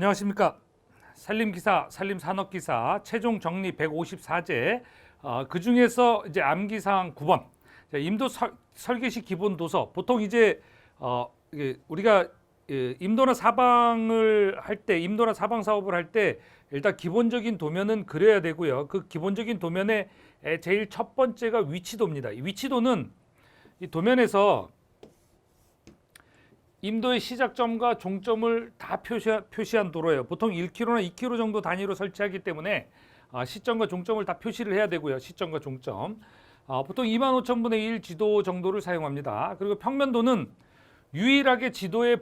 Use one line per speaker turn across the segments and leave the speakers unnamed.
안녕하십니까. 산림기사, 산림산업기사 최종 정리 154제 그 중에서 이제 암기사항 9번 임도 설계시 기본 도서. 보통 이제 이게 우리가 임도나 사방을 할 때, 임도나 사방 사업을 할 때 일단 기본적인 도면은 그려야 되고요. 그 기본적인 도면의 제일 첫 번째가 위치도입니다. 이 위치도는 이 도면에서 임도의 시작점과 종점을 다 표시한 도로예요. 보통 1km나 2km 정도 단위로 설치하기 때문에 시점과 종점을 다 표시를 해야 되고요. 시점과 종점. 보통 25,000분의 1 지도 정도를 사용합니다. 그리고 평면도는 유일하게 지도의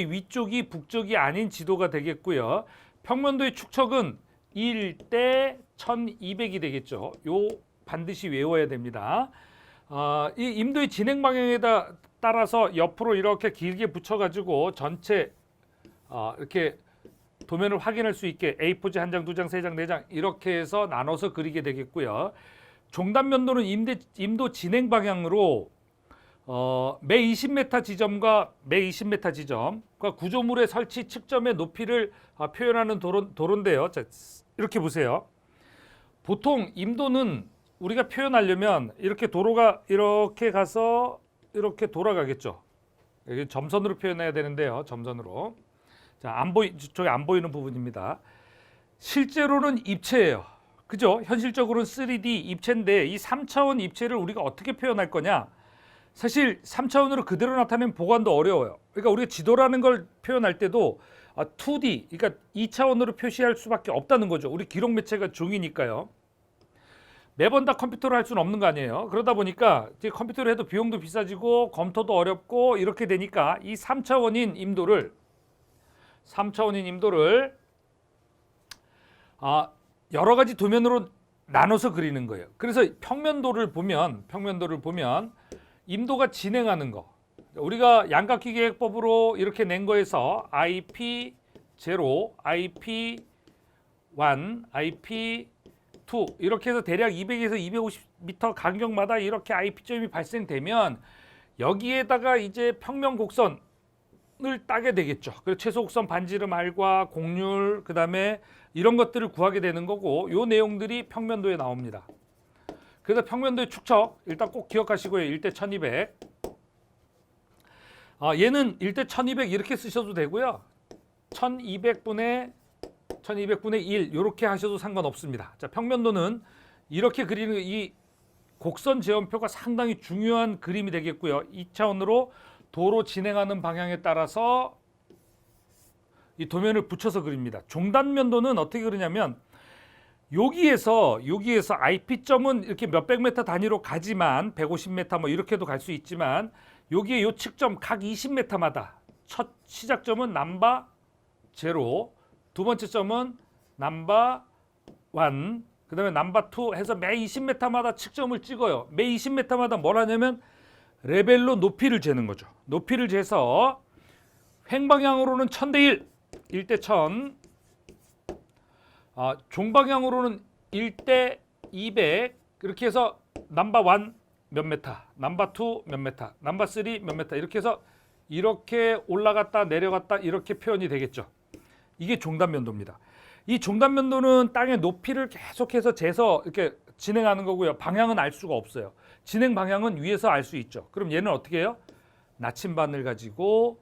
위쪽이 북쪽이 아닌 지도가 되겠고요. 평면도의 축척은 1대 1200이 되겠죠. 요 반드시 외워야 됩니다. 이 임도의 진행 방향에 따라서 옆으로 이렇게 길게 붙여가지고 전체 이렇게 도면을 확인할 수 있게 A4지 한 장, 두 장, 세 장, 네 장 이렇게 해서 나눠서 그리게 되겠고요. 종단면도는 임도 진행 방향으로 매 20m 지점과 매 20m 지점과 구조물의 설치 측점의 높이를 표현하는 도로인데요. 자, 이렇게 보세요. 보통 임도는 우리가 표현하려면 이렇게 도로가 이렇게 가서 이렇게 돌아가겠죠. 여기 점선으로 표현해야 되는데요. 점선으로. 자, 저기 안 보이는 부분입니다. 실제로는 입체예요. 그죠? 현실적으로는 3D 입체인데 이 3차원 입체를 우리가 어떻게 표현할 거냐? 사실 3차원으로 그대로 나타내면 보관도 어려워요. 그러니까 우리가 지도라는 걸 표현할 때도 2D, 그러니까 2차원으로 표시할 수밖에 없다는 거죠. 우리 기록 매체가 종이니까요. 매번 다 컴퓨터로 할 수는 없는 거 아니에요. 그러다 보니까 이제 컴퓨터로 해도 비용도 비싸지고 검토도 어렵고 이렇게 되니까 이 3차원인 임도를 여러 가지 도면으로 나눠서 그리는 거예요. 그래서 평면도를 보면 임도가 진행하는 거, 우리가 양각기 계획법으로 이렇게 낸 거에서 IP0, IP1, IP2 이렇게 해서 대략 200에서 250m 간격마다 이렇게 IP점이 발생되면 여기에다가 이제 평면 곡선을 따게 되겠죠. 그리고 최소 곡선 반지름 R과 곡률 그다음에 이런 것들을 구하게 되는 거고, 요 내용들이 평면도에 나옵니다. 그래서 평면도의 축척 일단 꼭 기억하시고요. 1대 1200. 얘는 1대 1200 이렇게 쓰셔도 되고요. 1200분의 1 이렇게 하셔도 상관없습니다. 자, 평면도는 이렇게 그리는 이 곡선 제원표가 상당히 중요한 그림이 되겠고요. 2차원으로 도로 진행하는 방향에 따라서 이 도면을 붙여서 그립니다. 종단면도는 어떻게 그리냐면 여기에서 IP점은 이렇게 몇백 미터 단위로 가지만 150m 뭐 이렇게도 갈 수 있지만 여기에 요 측점 각 20m마다 첫 시작점은 넘버 0, 두 번째 점은 넘버 1, 그 다음에 넘버 2 해서 매 20m마다 측점을 찍어요. 매 20m마다 뭘 하냐면 레벨로 높이를 재는 거죠. 높이를 재서 횡방향으로는 1000대 1, 1대 1000, 종방향으로는 1대 200 이렇게 해서 넘버 1 몇 메타, 넘버 2 몇 메타, 넘버 3 몇 메타 이렇게 해서 이렇게 올라갔다 내려갔다 이렇게 표현이 되겠죠. 이게 종단면도입니다. 이 종단면도는 땅의 높이를 계속해서 재서 이렇게 진행하는 거고요. 방향은 알 수가 없어요. 진행 방향은 위에서 알 수 있죠. 그럼 얘는 어떻게 해요? 나침반을 가지고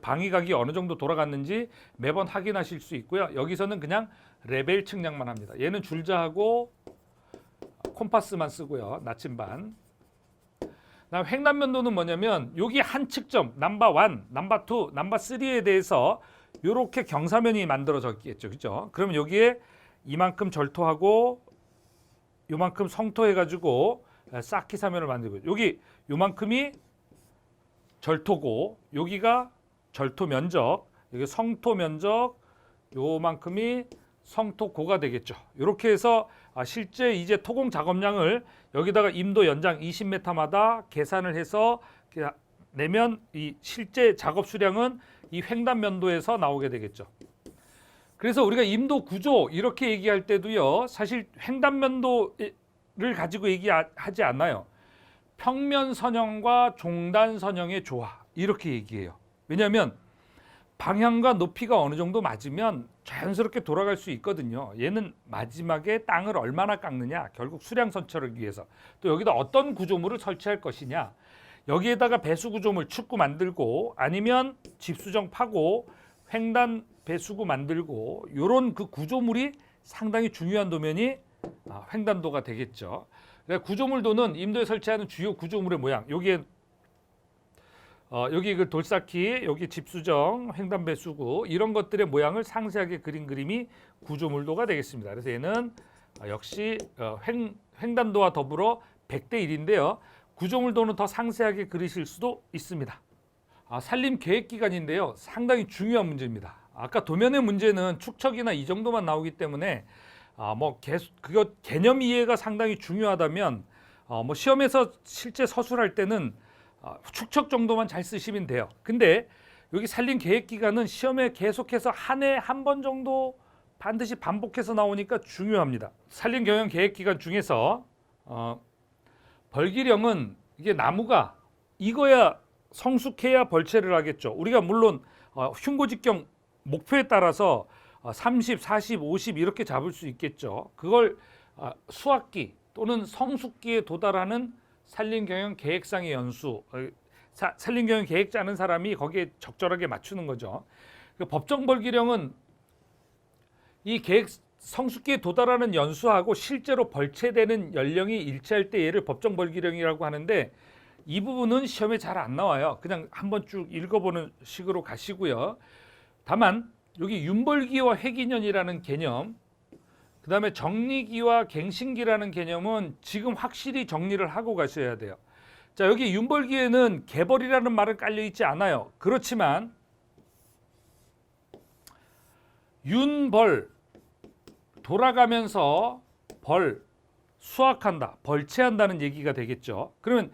방위각이 어느 정도 돌아갔는지 매번 확인하실 수 있고요. 여기서는 그냥 레벨 측량만 합니다. 얘는 줄자하고 콤파스만 쓰고요. 나침반. 그다음 횡단면도는 뭐냐면 여기 한 측점 넘버 1, 넘버 2, 넘버 3에 대해서 이렇게 경사면이 만들어졌겠죠. 그죠? 그럼 여기에 이만큼 절토하고 요만큼 성토해 가지고 쌓기 사면을 만들고, 여기 요만큼이 절토고 여기가 절토 면적, 여기 성토 면적 요만큼이 성토고가 되겠죠. 이렇게 해서 실제 이제 토공 작업량을 여기다가 임도 연장 20m마다 계산을 해서 내면 이 실제 작업 수량은 이 횡단면도에서 나오게 되겠죠. 그래서 우리가 임도 구조 이렇게 얘기할 때도요, 사실 횡단면도를 가지고 얘기하지 않나요? 평면 선형과 종단 선형의 조화 이렇게 얘기해요. 왜냐하면 방향과 높이가 어느 정도 맞으면 자연스럽게 돌아갈 수 있거든요. 얘는 마지막에 땅을 얼마나 깎느냐, 결국 수량 선처를 위해서. 또 여기다 어떤 구조물을 설치할 것이냐, 여기에다가 배수구조물 축구 만들고 아니면 집수정 파고 횡단 배수구 만들고 요런 그 구조물이 상당히 중요한 도면이 횡단도가 되겠죠. 구조물도는 임도에 설치하는 주요 구조물의 모양, 여기에 여기 그 돌쌓기, 여기 집수정, 횡단 배수구 이런 것들의 모양을 상세하게 그린 그림이 구조물도가 되겠습니다. 그래서 얘는 역시 횡단도와 더불어 100대 1인데요. 구조물도는 더 상세하게 그리실 수도 있습니다. 산림 계획 기간인데요. 상당히 중요한 문제입니다. 아까 도면의 문제는 축척이나 이 정도만 나오기 때문에 그거 개념 이해가 상당히 중요하다면 시험에서 실제 서술할 때는 축척 정도만 잘 쓰시면 돼요. 근데 여기 산림 계획 기간은 시험에 계속해서 한 해 한 번 정도 반드시 반복해서 나오니까 중요합니다. 산림 경영 계획 기간 중에서 벌기령은 이게 나무가 익어야 성숙해야 벌채를 하겠죠. 우리가 물론 흉고직경 목표에 따라서 30, 40, 50 이렇게 잡을 수 있겠죠. 그걸 수확기 또는 성숙기에 도달하는 산림경영 계획상의 연수, 산림경영 계획 짜는 사람이 거기에 적절하게 맞추는 거죠. 법정벌기령은 이 계획 성숙기에 도달하는 연수하고 실제로 벌채되는 연령이 일치할 때 얘를 법정벌기령이라고 하는데 이 부분은 시험에 잘 안 나와요. 그냥 한번 쭉 읽어보는 식으로 가시고요. 다만 여기 윤벌기와 회기년이라는 개념, 그 다음에 정리기와 갱신기라는 개념은 지금 확실히 정리를 하고 가셔야 돼요. 자, 여기 윤벌기에는 개벌이라는 말은 깔려 있지 않아요. 그렇지만 윤벌, 돌아가면서 벌, 수확한다, 벌채한다는 얘기가 되겠죠. 그러면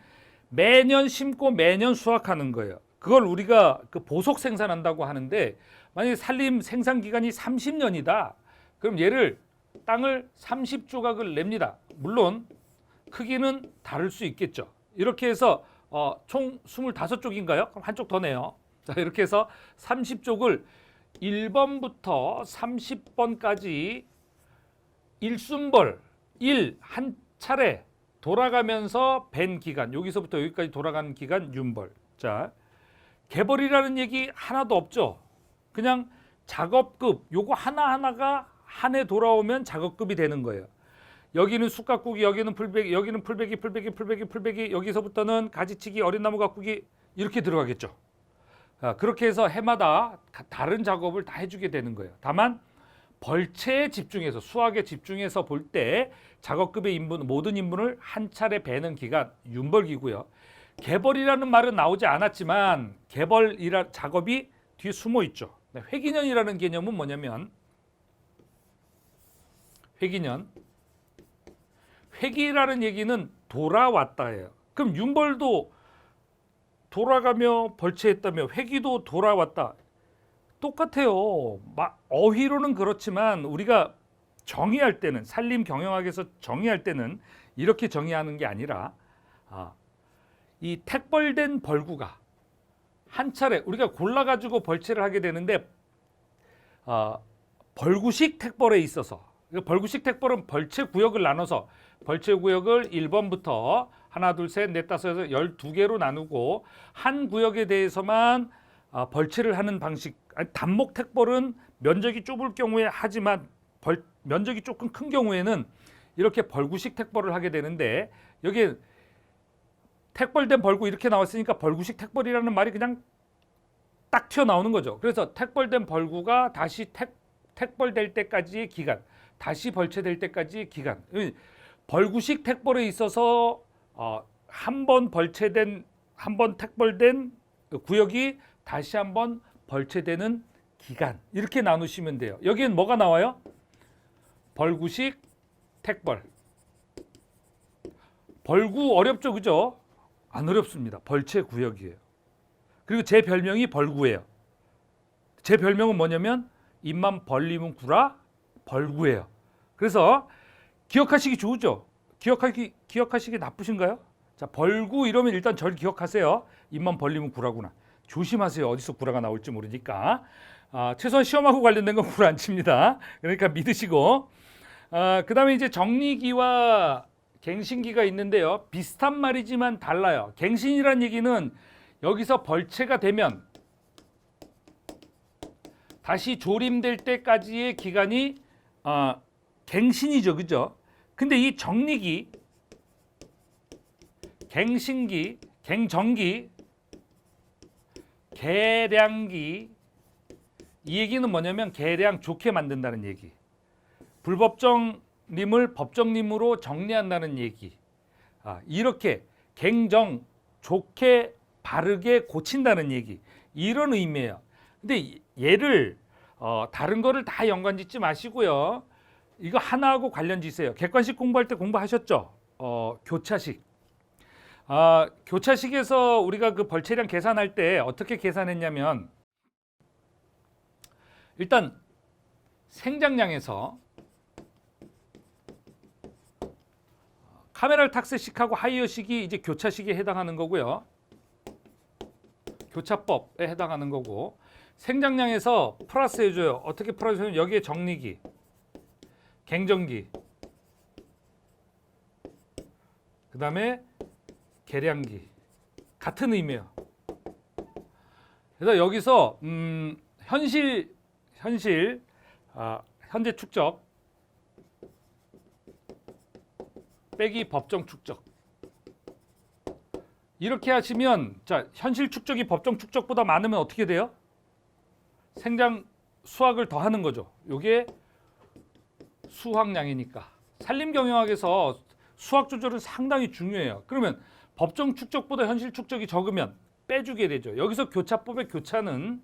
매년 심고 매년 수확하는 거예요. 그걸 우리가 그 보속 생산한다고 하는데 만약에 산림 생산 기간이 30년이다. 그럼 얘를 땅을 30조각을 냅니다. 물론 크기는 다를 수 있겠죠. 이렇게 해서 총 25쪽인가요? 그럼 한 쪽 더 내요. 자, 이렇게 해서 30쪽을 1번부터 30번까지 일순벌 1 한 차례 돌아가면서 벤 기간, 여기서부터 여기까지 돌아가는 기간 윤벌. 자, 개벌이라는 얘기 하나도 없죠. 그냥 작업급 요거 하나하나가 한 해 돌아오면 작업급이 되는 거예요. 여기는 쑥가꾸기, 여기는 풀베기, 여기는 풀베기, 여기서부터는 가지치기, 어린 나무 가꾸기 이렇게 들어가겠죠. 그렇게 해서 해마다 다른 작업을 다 해주게 되는 거예요. 다만 벌채에 집중해서 수학에 집중해서 볼 때 작업급의 인분, 모든 인분을 한 차례 베는 기간 윤벌기고요. 개벌이라는 말은 나오지 않았지만 개벌이라 작업이 뒤에 숨어 있죠. 회기년이라는 개념은 뭐냐면 회기라는 얘기는 돌아왔다예요. 그럼 윤벌도 돌아가며 벌채했다며 회기도 돌아왔다. 똑같아요. 어휘로는 그렇지만 우리가 정의할 때는 산림 경영학에서 정의할 때는 이렇게 정의하는 게 아니라 이 택벌된 벌구가 한 차례 우리가 골라가지고 벌채를 하게 되는데 벌구식 택벌에 있어서 벌구식 택벌은 벌채 구역을 나눠서 벌채 구역을 1번부터 하나, 둘, 셋, 넷, 다섯, 여섯, 12개로 나누고 한 구역에 대해서만 벌채를 하는 방식. 단목 택벌은 면적이 좁을 경우에 하지만 면적이 조금 큰 경우에는 이렇게 벌구식 택벌을 하게 되는데 여기 택벌된 벌구 이렇게 나왔으니까 벌구식 택벌이라는 말이 그냥 딱 튀어나오는 거죠. 그래서 택벌된 벌구가 다시 택벌될 때까지의 기간, 다시 벌채될 때까지의 기간. 벌구식 택벌에 있어서 한 번 택벌된 구역이 다시 한번 벌채되는 기간 이렇게 나누시면 돼요. 여기는 뭐가 나와요? 벌구식 택벌. 벌구 어렵죠, 그죠? 안 어렵습니다. 벌채 구역이에요. 그리고 제 별명이 벌구예요. 제 별명은 뭐냐면 입만 벌리면 구라 벌구예요. 그래서 기억하시기 좋죠? 기억하시기 나쁘신가요? 자, 벌구 이러면 일단 절 기억하세요. 입만 벌리면 구라구나. 조심하세요. 어디서 구라가 나올지 모르니까. 최소한 시험하고 관련된 건 구라 안 칩니다. 그러니까 믿으시고. 그다음에 이제 정리기와 갱신기가 있는데요. 비슷한 말이지만 달라요. 갱신이란 얘기는 여기서 벌채가 되면 다시 조림될 때까지의 기간이 갱신이죠. 그죠? 근데 이 정리기, 갱신기, 갱정기, 계량기, 이 얘기는 뭐냐면 계량 좋게 만든다는 얘기. 불법정림을 법정림으로 정리한다는 얘기. 이렇게 갱정 좋게 바르게 고친다는 얘기. 이런 의미예요. 근데 얘를 다른 거를 다 연관짓지 마시고요. 이거 하나하고 관련짓세요. 객관식 공부할 때 공부하셨죠? 교차식. 교차식에서 우리가 그 벌채량 계산할 때 어떻게 계산했냐면 일단 생장량에서 카메랄 탁스식하고 하이어식이 이제 교차식에 해당하는 거고요. 교차법에 해당하는 거고 생장량에서 플러스 해줘요. 어떻게 플러스 해주면 여기에 정리기, 갱정기, 그 다음에 계량기 같은 의미예요. 그래서 여기서 현재 축적 빼기 법정 축적 이렇게 하시면 자 현실 축적이 법정 축적보다 많으면 어떻게 돼요? 생장 수확을 더하는 거죠. 이게 수확량이니까 산림경영학에서 수확 조절은 상당히 중요해요. 그러면 법정 축적보다 현실 축적이 적으면 빼주게 되죠. 여기서 교차법의 교차는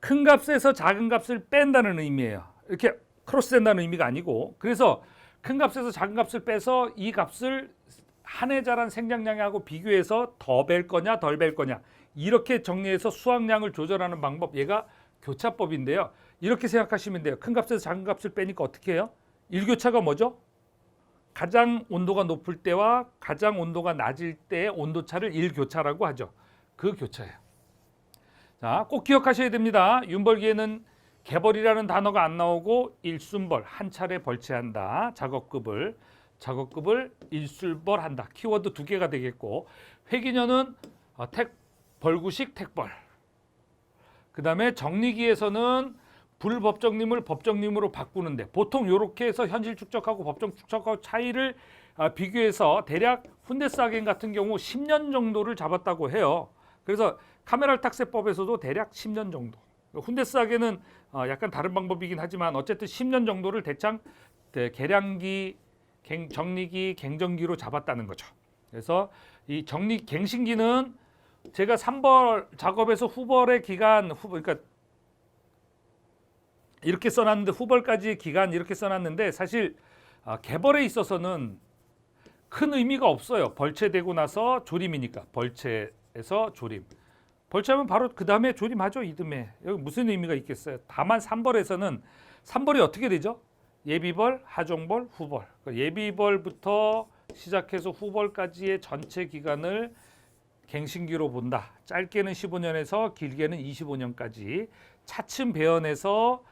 큰 값에서 작은 값을 뺀다는 의미예요. 이렇게 크로스된다는 의미가 아니고 그래서 큰 값에서 작은 값을 빼서 이 값을 한 해 자란 생장량하고 비교해서 더 뺄 거냐 덜 뺄 거냐 이렇게 정리해서 수확량을 조절하는 방법 얘가 교차법인데요. 이렇게 생각하시면 돼요. 큰 값에서 작은 값을 빼니까 어떻게 해요? 일교차가 뭐죠? 가장 온도가 높을 때와 가장 온도가 낮을 때의 온도차를 일교차라고 하죠. 그 교차예요. 자, 꼭 기억하셔야 됩니다. 윤벌기에는 개벌이라는 단어가 안 나오고 일순벌 한 차례 벌채한다. 작업급을 일술벌한다. 키워드 두 개가 되겠고 회기년은 벌구식 택벌. 그 다음에 정리기에서는 불법정림을 법정림으로 바꾸는데 보통 이렇게 해서 현실 축적하고 법정 축적하고 차이를 비교해서 대략 훈데스하겐 같은 경우 10년 정도를 잡았다고 해요. 그래서 카메랄 탁세법에서도 대략 10년 정도. 훈데스하겐은 약간 다른 방법이긴 하지만 어쨌든 10년 정도를 대창 계량기, 정리기, 갱정기로 잡았다는 거죠. 그래서 이 갱신기는 제가 3벌 작업에서 후벌의 기간, 그러니까 이렇게 써놨는데 후벌까지의 기간 이렇게 써놨는데 사실 개벌에 있어서는 큰 의미가 없어요. 벌채되고 나서 조림이니까 벌채에서 조림. 벌채하면 바로 그 다음에 조림하죠. 이듬해. 여기 무슨 의미가 있겠어요. 다만 3벌에서는 3벌이 어떻게 되죠? 예비벌, 하종벌, 후벌. 예비벌부터 시작해서 후벌까지의 전체 기간을 갱신기로 본다. 짧게는 15년에서 길게는 25년까지 차츰 배연해서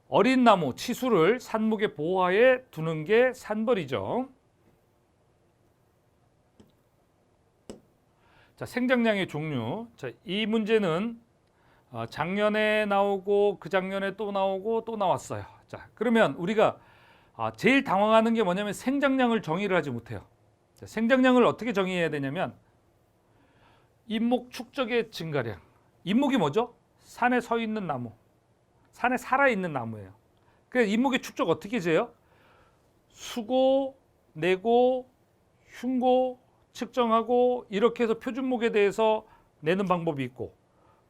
어린 나무, 치수를 산목의 보호하에 두는 게 산벌이죠. 자, 생장량의 종류. 자, 이 문제는 작년에 나오고 그 작년에 또 나오고 또 나왔어요. 자, 그러면 우리가 제일 당황하는 게 뭐냐면 생장량을 정의를 하지 못해요. 자, 생장량을 어떻게 정의해야 되냐면 인목 축적의 증가량. 인목이 뭐죠? 산에 서 있는 나무. 산에 살아있는 나무예요. 그래서 인목의 축적 어떻게 재요? 수고, 내고, 흉고 측정하고 이렇게 해서 표준목에 대해서 내는 방법이 있고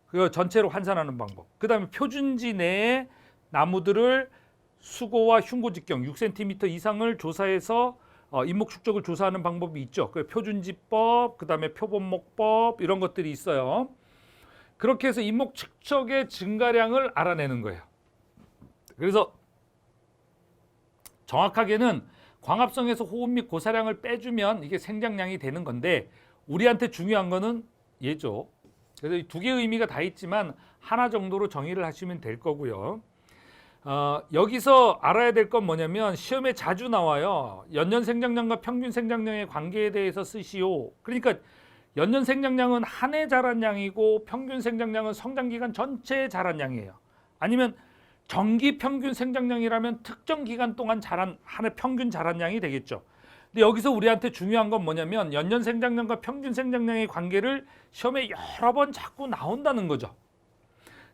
그 전체로 환산하는 방법. 그 다음에 표준지 내에 나무들을 수고와 흉고 직경 6cm 이상을 조사해서 인목 축적을 조사하는 방법이 있죠. 그 표준지법, 그 다음에 표본목법 이런 것들이 있어요. 그렇게 해서 인목 축적의 증가량을 알아내는 거예요. 그래서 정확하게는 광합성에서 호흡 및 고사량을 빼주면 이게 생장량이 되는 건데 우리한테 중요한 거는 얘죠. 그래서 이 두 개의 의미가 다 있지만 하나 정도로 정의를 하시면 될 거고요. 여기서 알아야 될 건 뭐냐면 시험에 자주 나와요. 연년 생장량과 평균 생장량의 관계에 대해서 쓰시오. 그러니까 연년 생장량은 한 해 자란 양이고 평균 생장량은 성장 기간 전체에 자란 양이에요. 아니면 정기 평균 생장량이라면 특정 기간 동안 자란 한 해 평균 자란 양이 되겠죠. 근데 여기서 우리한테 중요한 건 뭐냐면 연년 생장량과 평균 생장량의 관계를 시험에 여러 번 자꾸 나온다는 거죠.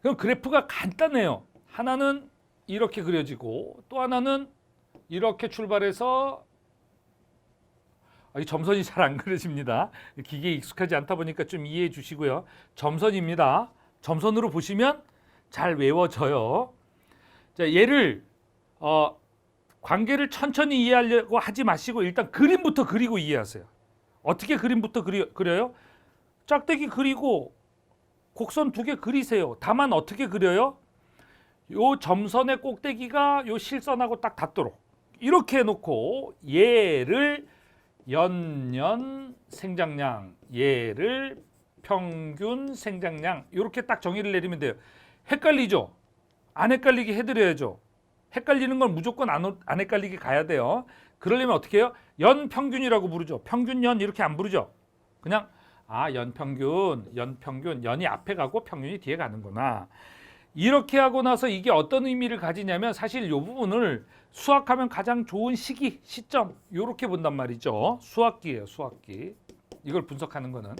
그럼 그래프가 간단해요. 하나는 이렇게 그려지고 또 하나는 이렇게 출발해서 이 점선이 잘 안 그려집니다. 기계에 익숙하지 않다 보니까 좀 이해해 주시고요. 점선입니다. 점선으로 보시면 잘 외워져요. 자, 얘를 관계를 천천히 이해하려고 하지 마시고 일단 그림부터 그리고 이해하세요. 어떻게 그림부터 그려요? 짝대기 그리고 곡선 두 개 그리세요. 다만 어떻게 그려요? 요 점선의 꼭대기가 요 실선하고 딱 닿도록 이렇게 해놓고 얘를 연년 생장량, 얘를 평균 생장량 이렇게 딱 정의를 내리면 돼요. 헷갈리죠? 안 헷갈리게 해드려야죠. 헷갈리는 건 무조건 안 헷갈리게 가야 돼요. 그러려면 어떻게 해요? 연평균이라고 부르죠. 평균연 이렇게 안 부르죠. 그냥 연평균, 연이 앞에 가고 평균이 뒤에 가는구나. 이렇게 하고 나서 이게 어떤 의미를 가지냐면 사실 이 부분을 수학하면 가장 좋은 시점 이렇게 본단 말이죠. 수학기예요, 수학기. 이걸 분석하는 거는.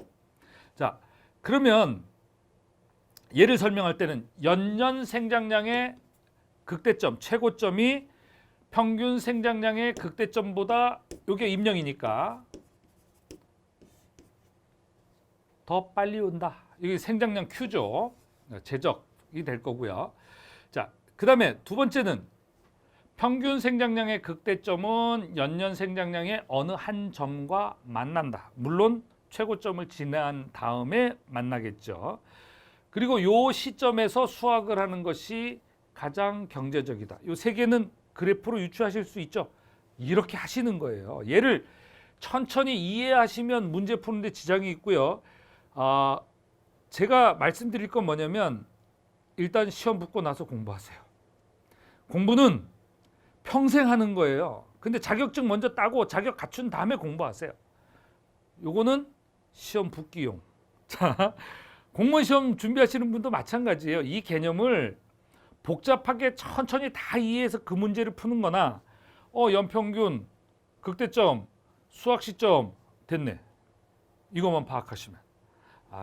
자, 그러면 얘를 설명할 때는 연년 생장량의 극대점, 최고점이 평균 생장량의 극대점보다 이게 임령이니까 더 빨리 온다. 이게 생장량 Q죠. 제적이 될 거고요. 자, 그다음에 두 번째는 평균 생장량의 극대점은 연년 생장량의 어느 한 점과 만난다. 물론 최고점을 지난 다음에 만나겠죠. 그리고 요 시점에서 수학을 하는 것이 가장 경제적이다. 요 세 개는 그래프로 유추하실 수 있죠. 이렇게 하시는 거예요. 얘를 천천히 이해하시면 문제 푸는데 지장이 있고요. 제가 말씀드릴 건 뭐냐면 일단 시험 붙고 나서 공부하세요. 공부는 평생 하는 거예요. 근데 자격증 먼저 따고 자격 갖춘 다음에 공부하세요. 요거는 시험 붙기용. 자, 공무원 시험 준비하시는 분도 마찬가지예요. 이 개념을 복잡하게 천천히 다 이해해서 그 문제를 푸는 거나 연평균, 극대점, 수학 시점 됐네. 이것만 파악하시면.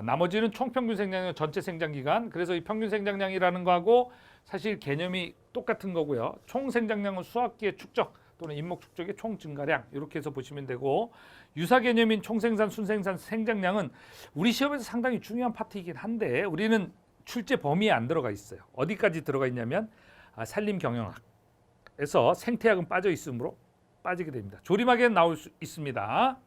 나머지는 총평균 생장량, 전체 생장 기간. 그래서 이 평균 생장량이라는 거하고 사실 개념이 똑같은 거고요. 총 생장량은 수학기의 축적 또는 인목 축적의 총 증가량 이렇게 해서 보시면 되고 유사 개념인 총생산, 순생산, 생장량은 우리 시험에서 상당히 중요한 파트이긴 한데 우리는 출제 범위에 안 들어가 있어요. 어디까지 들어가 있냐면 산림 경영학에서 생태학은 빠져 있으므로 빠지게 됩니다. 조림학에는 나올 수 있습니다.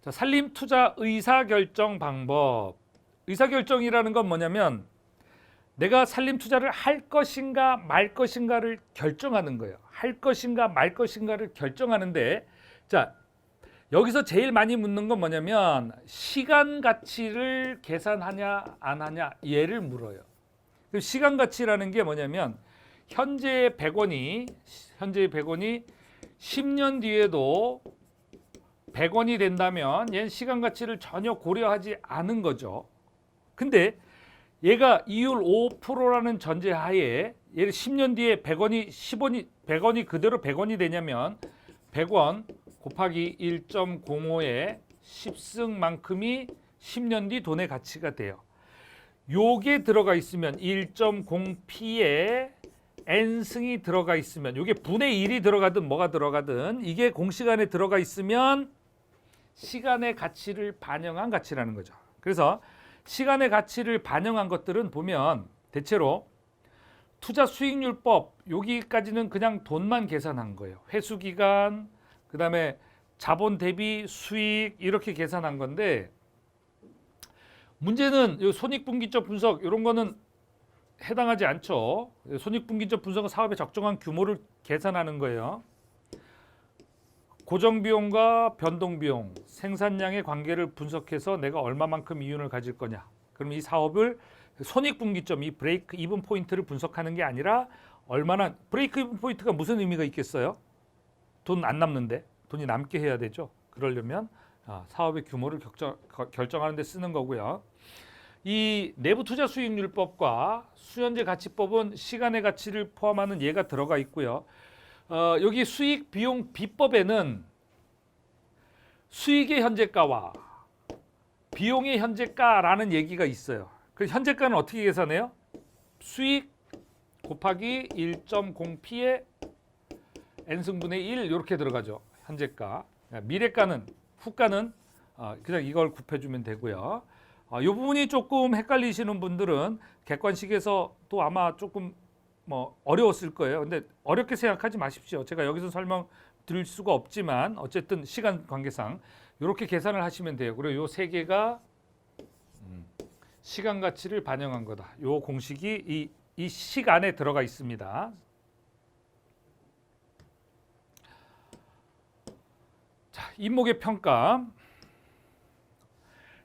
자, 산림 투자 의사결정 방법. 의사결정이라는 건 뭐냐면 내가 산림 투자를 할 것인가 말 것인가를 결정하는 거예요. 할 것인가 말 것인가를 결정하는데 자, 여기서 제일 많이 묻는 건 뭐냐면 시간 가치를 계산하냐 안 하냐 얘를 물어요. 시간 가치라는 게 뭐냐면 현재 100원이 10년 뒤에도 100원이 된다면 얘는 시간 가치를 전혀 고려하지 않은 거죠. 근데 얘가 이율 5%라는 전제하에 얘를 10년 뒤에 100원이 그대로 100원이 되냐면 100원 곱하기 1.05의 10승만큼이 10년 뒤 돈의 가치가 돼요. 요게 들어가 있으면 1.0p에 n승이 들어가 있으면 요게 분의 1이 들어가든 뭐가 들어가든 이게 공식 안에 들어가 있으면 시간의 가치를 반영한 가치라는 거죠. 그래서 시간의 가치를 반영한 것들은 보면 대체로 투자 수익률법 여기까지는 그냥 돈만 계산한 거예요. 회수기간, 그 다음에 자본 대비 수익 이렇게 계산한 건데 문제는 이 손익분기점 분석 이런 거는 해당하지 않죠. 손익분기점 분석은 사업의 적정한 규모를 계산하는 거예요. 고정 비용과 변동 비용, 생산량의 관계를 분석해서 내가 얼마만큼 이윤을 가질 거냐. 그럼 이 사업을 손익분기점, 이 브레이크 이븐 포인트를 분석하는 게 아니라 얼마나 브레이크 이븐 포인트가 무슨 의미가 있겠어요? 돈 안 남는데 돈이 남게 해야 되죠. 그러려면 사업의 규모를 결정하는 데 쓰는 거고요. 이 내부 투자 수익률법과 수연제 가치법은 시간의 가치를 포함하는 예가 들어가 있고요. 여기 수익 비용 비법에는 수익의 현재가와 비용의 현재가라는 얘기가 있어요. 그 현재가는 어떻게 계산해요? 수익 곱하기 1.0p의 n승분의 1 이렇게 들어가죠. 현재가. 미래가는 후가는 그냥 이걸 곱해주면 되고요. 이 부분이 조금 헷갈리시는 분들은 객관식에서 또 아마 조금 어려웠을 거예요. 근데 어렵게 생각하지 마십시오. 제가 여기서 설명드릴 수가 없지만 어쨌든 시간 관계상 이렇게 계산을 하시면 돼요. 그리고 요 세 개가 시간 가치를 반영한 거다. 요 공식이 이 식 안에 들어가 있습니다. 자, 인목의 평가.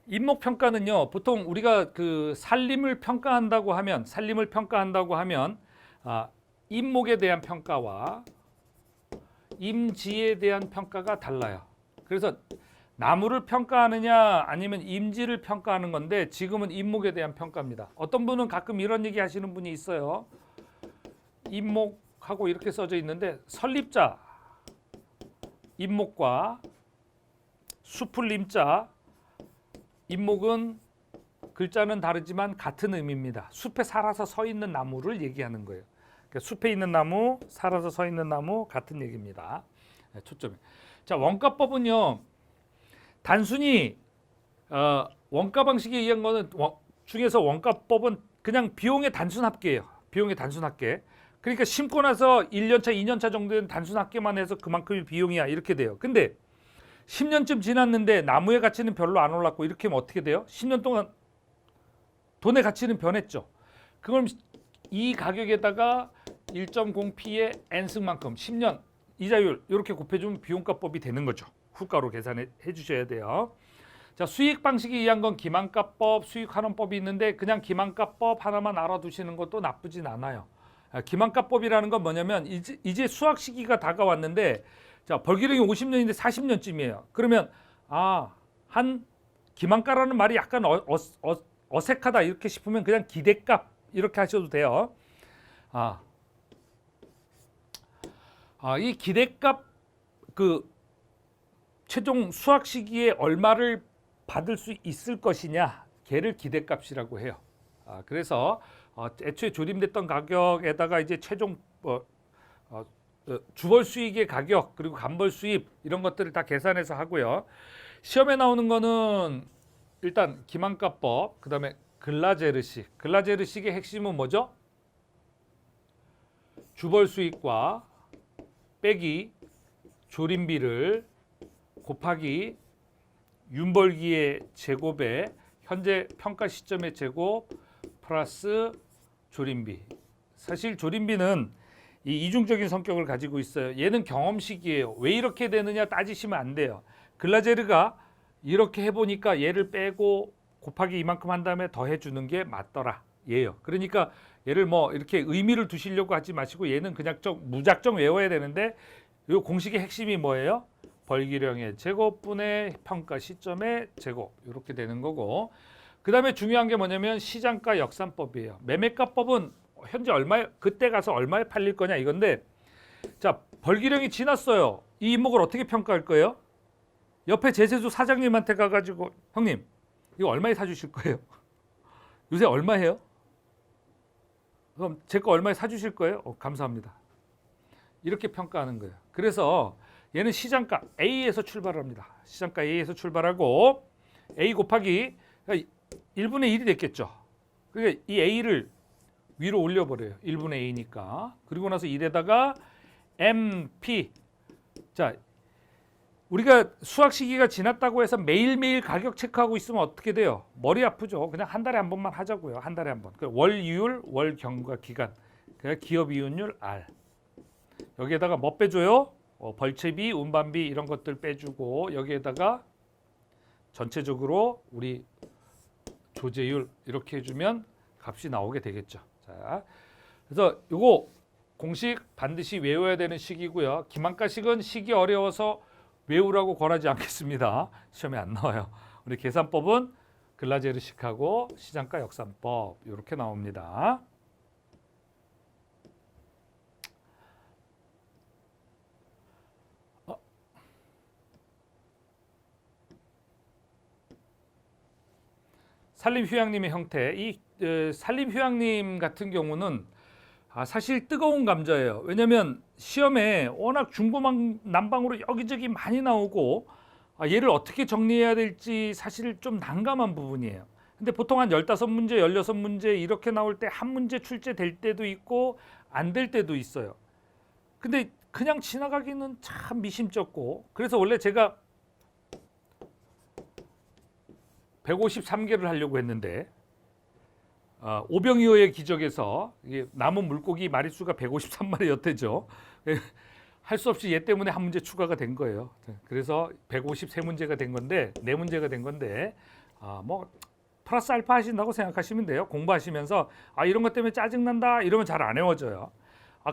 인목 평가는요, 보통 우리가 그 산림을 평가한다고 하면 인목에 대한 평가와 임지에 대한 평가가 달라요. 그래서 나무를 평가하느냐 아니면 임지를 평가하는 건데 지금은 인목에 대한 평가입니다. 어떤 분은 가끔 이런 얘기 하시는 분이 있어요. 인목하고 이렇게 써져 있는데 설립자 인목과 숲을 임자 인목은 글자는 다르지만 같은 의미입니다. 숲에 살아서 서 있는 나무를 얘기하는 거예요. 그러니까 숲에 있는 나무, 살아서 서 있는 나무 같은 얘기입니다. 초점이. 자, 원가법은요. 단순히 원가 방식에 의한 거는 중에서 원가법은 그냥 비용의 단순 합계예요. 비용의 단순 합계. 그러니까 심고 나서 1년차, 2년차 정도는 단순 합계만 해서 그만큼이 비용이야 이렇게 돼요. 근데 10년쯤 지났는데 나무의 가치는 별로 안 올랐고 이렇게 하면 어떻게 돼요? 10년 동안 돈의 가치는 변했죠. 그걸 이 가격에다가 1.0p의 n승만큼 10년 이자율 이렇게 곱해주면 비용가법이 되는 거죠. 후가로 계산해 주셔야 돼요. 자, 수익 방식에 의한 건 기만가법, 수익환원법이 있는데 그냥 기만가법 하나만 알아두시는 것도 나쁘진 않아요. 기만가법이라는 건 뭐냐면 이제 수학 시기가 다가왔는데 자, 벌기령이 50년인데 40년쯤이에요. 그러면 한 기만가라는 말이 약간 어색하다 이렇게 싶으면 그냥 기대값 이렇게 하셔도 돼요. 이 기대값 그 최종 수확 시기에 얼마를 받을 수 있을 것이냐, 걔를 기대값이라고 해요. 그래서 애초에 조림됐던 가격에다가 이제 최종 주벌 수익의 가격 그리고 간벌 수입 이런 것들을 다 계산해서 하고요. 시험에 나오는 거는 일단 기만가법, 그다음에 글라제르식. 글라제르식의 핵심은 뭐죠? 주벌 수익과 빼기 조림비를 곱하기 윤벌기의 제곱에 현재 평가 시점의 제곱 플러스 조림비. 사실 조림비는 이 이중적인 성격을 가지고 있어요. 얘는 경험식이에요. 왜 이렇게 되느냐 따지시면 안 돼요. 글라제르가 이렇게 해보니까 얘를 빼고 곱하기 이만큼 한 다음에 더해주는 게 맞더라. 얘요. 그러니까 얘를 이렇게 의미를 두시려고 하지 마시고 얘는 그냥 무작정 외워야 되는데 이 공식의 핵심이 뭐예요? 벌기령의 제곱분의 평가 시점의 제곱 이렇게 되는 거고, 그 다음에 중요한 게 뭐냐면 시장가 역산법이에요. 매매가법은 현재 얼마에 그때 가서 얼마에 팔릴 거냐 이건데, 자, 벌기령이 지났어요. 이 이목을 어떻게 평가할 거예요? 옆에 제세주 사장님한테 가가지고 형님 이거 얼마에 사주실 거예요? 요새 얼마 해요? 그럼 제 거 얼마에 사주실 거예요? 감사합니다. 이렇게 평가하는 거예요. 그래서 얘는 시장가 A에서 출발합니다. 시장가 A에서 출발하고 A 곱하기 1분의 1이 됐겠죠. 그러니까 이 A를 위로 올려버려요. 1분의 A니까. 그리고 나서 1에다가 MP. 자, 우리가 수학 시기가 지났다고 해서 매일매일 가격 체크하고 있으면 어떻게 돼요? 머리 아프죠. 그냥 한 달에 한 번만 하자고요. 한 달에 한 번. 월 이율, 월 경과 기간. 그러니까 기업 이윤율 R. 여기에다가 뭐 빼줘요? 벌채비, 운반비 이런 것들 빼주고 여기에다가 전체적으로 우리 조제율 이렇게 해주면 값이 나오게 되겠죠. 자, 그래서 요거 공식 반드시 외워야 되는 식이고요. 기만가식은 식이 어려워서 외우라고 권하지 않겠습니다. 시험에 안 나와요. 우리 계산법은 글라제르식하고 시장가 역산법 이렇게 나옵니다. 산림휴양림의 형태. 이 산림휴양림 같은 경우는 사실 뜨거운 감자예요. 왜냐하면 시험에 워낙 중구난방으로 여기저기 많이 나오고 얘를 어떻게 정리해야 될지 사실 좀 난감한 부분이에요. 근데 보통 한 15문제, 16문제 이렇게 나올 때 한 문제 출제될 때도 있고 안 될 때도 있어요. 근데 그냥 지나가기는 참 미심쩍고, 그래서 원래 제가 153개를 하려고 했는데 오병이어의 기적에서 남은 물고기 마리수가 153마리였대죠. 할 수 없이 얘 때문에 한 문제 추가가 된 거예요. 그래서 153문제가 된 건데 4문제가 된 건데 뭐 플러스 알파 하신다고 생각하시면 돼요. 공부하시면서 이런 것 때문에 짜증난다 이러면 잘 안 외워져요.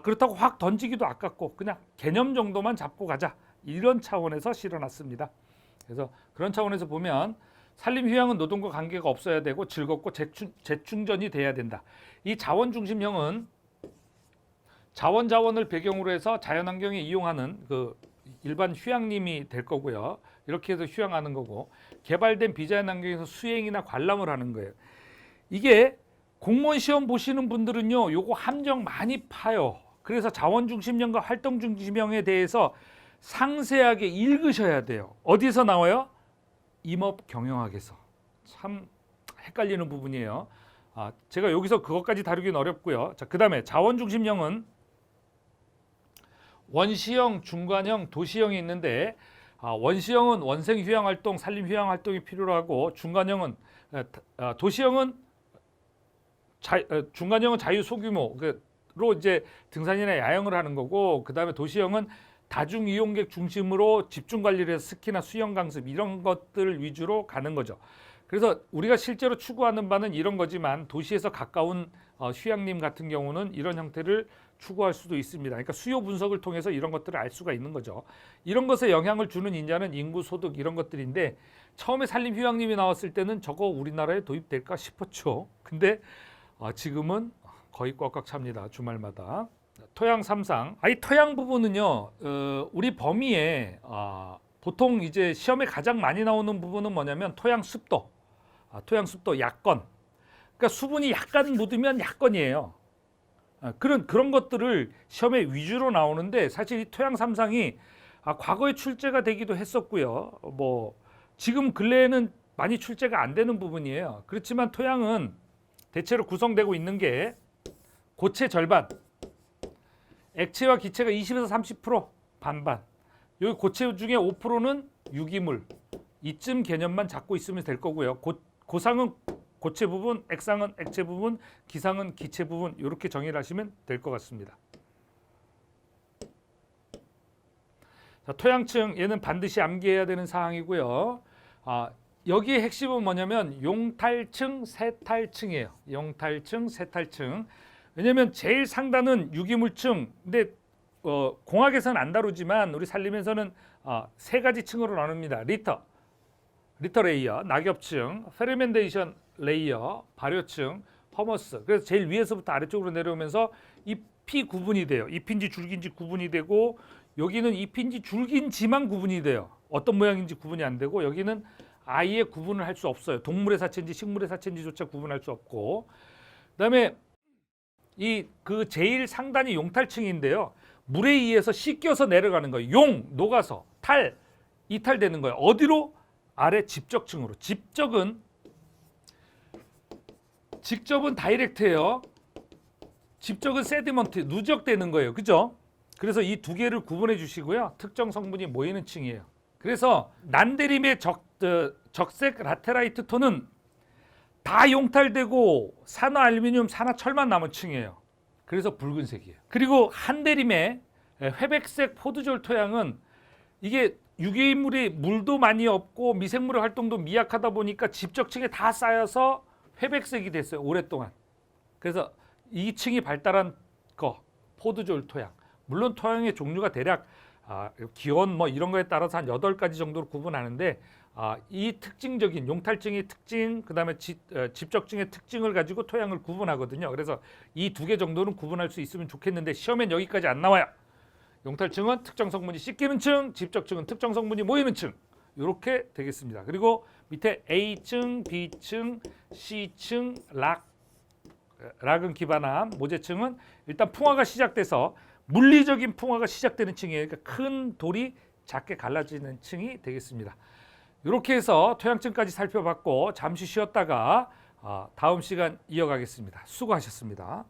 그렇다고 확 던지기도 아깝고 그냥 개념 정도만 잡고 가자 이런 차원에서 실어놨습니다. 그래서 그런 차원에서 보면 산림휴양은 노동과 관계가 없어야 되고 즐겁고 재충전이 돼야 된다. 이 자원중심형은 자원을 배경으로 해서 자연환경에 이용하는 그 일반 휴양림이 될 거고요. 이렇게 해서 휴양하는 거고, 개발된 비자연 환경에서 수행이나 관람을 하는 거예요. 이게 공무원 시험 보시는 분들은요, 요거 함정 많이 파요. 그래서 자원중심형과 활동중심형에 대해서 상세하게 읽으셔야 돼요. 어디서 나와요? 임업경영학에서. 참 헷갈리는 부분이에요. 제가 여기서 그것까지 다루기는 어렵고요. 자, 그다음에 자원중심형은 원시형, 중간형, 도시형이 있는데 원시형은 원생휴양활동, 산림휴양활동이 필요로 하고 중간형은 도시형은 중간형은 자유소규모로 이제 등산이나 야영을 하는 거고, 그다음에 도시형은 다중이용객 중심으로 집중관리를 해서 스키나 수영 강습 이런 것들 위주로 가는 거죠. 그래서 우리가 실제로 추구하는 바는 이런 거지만 도시에서 가까운 휴양림 같은 경우는 이런 형태를 추구할 수도 있습니다. 그러니까 수요 분석을 통해서 이런 것들을 알 수가 있는 거죠. 이런 것에 영향을 주는 인자는 인구, 소득 이런 것들인데 처음에 산림휴양림이 나왔을 때는 저거 우리나라에 도입될까 싶었죠. 근데 지금은 거의 꽉꽉 찹니다. 주말마다. 토양 3상. 이 토양 부분은요, 우리 범위에 보통 이제 시험에 가장 많이 나오는 부분은 뭐냐면 토양 습도, 약건. 그러니까 수분이 약간 묻으면 약건이에요. 그런 것들을 시험에 위주로 나오는데 사실 이 토양 3상이 과거에 출제가 되기도 했었고요. 뭐 지금 근래에는 많이 출제가 안 되는 부분이에요. 그렇지만 토양은 대체로 구성되고 있는 게 고체 절반, 액체와 기체가 20에서 30% 반반. 여기 고체 중에 5%는 유기물. 이쯤 개념만 잡고 있으면 될 거고요. 고상은 고체 부분, 액상은 액체 부분, 기상은 기체 부분 이렇게 정의를 하시면 될 것 같습니다. 자, 토양층 얘는 반드시 암기해야 되는 사항이고요. 여기의 핵심은 뭐냐면 용탈층, 세탈층이에요. 용탈층, 세탈층. 왜냐하면 제일 상단은 유기물층. 근데 공학에서는 안 다루지만 우리 산림에서는 세 가지 층으로 나눕니다. 리터 레이어, 낙엽층, 페르멘테이션 레이어, 발효층, 허머스. 그래서 제일 위에서부터 아래쪽으로 내려오면서 잎이 구분이 돼요. 잎인지 줄기인지 구분이 되고, 여기는 잎인지 줄기인지만 구분이 돼요. 어떤 모양인지 구분이 안 되고, 여기는 아예 구분을 할 수 없어요. 동물의 사체인지 식물의 사체인지조차 구분할 수 없고, 그다음에 그 제일 상단이 용탈층인데요. 물에 의해서 씻겨서 내려가는 거예요. 녹아서 이탈되는 거예요. 어디로? 아래 집적층으로. 직접은 다이렉트예요. 집적은 세디먼트, 누적되는 거예요. 그죠? 그래서 이 두 개를 구분해 주시고요. 특정 성분이 모이는 층이에요. 그래서 난데림의 적색 라테라이트 톤은 다 용탈되고 산화알루미늄, 산화철만 남은 층이에요. 그래서 붉은색이에요. 그리고 한데림의 회백색 포도졸 토양은 이게 유기물이 물도 많이 없고 미생물의 활동도 미약하다 보니까 집적층에 다 쌓여서 회백색이 됐어요. 오랫동안. 그래서 2층이 발달한 거 포도졸 토양. 물론 토양의 종류가 대략 기온 뭐 이런 거에 따라서 한 8가지 정도로 구분하는데 이 특징적인 용탈증의 특징, 그다음에 집적증의 특징을 가지고 토양을 구분하거든요. 그래서 이 2개 정도는 구분할 수 있으면 좋겠는데 시험엔 여기까지 안 나와요. 용탈증은 특정 성분이 씻기는 층, 집적증은 특정 성분이 모이는 층. 이렇게 되겠습니다. 그리고 밑에 A층, B층, C층, 락은 기반암, 모재층은 일단 풍화가 시작돼서 물리적인 풍화가 시작되는 층이에요. 그러니까 큰 돌이 작게 갈라지는 층이 되겠습니다. 이렇게 해서 토양층까지 살펴봤고 잠시 쉬었다가 다음 시간 이어가겠습니다. 수고하셨습니다.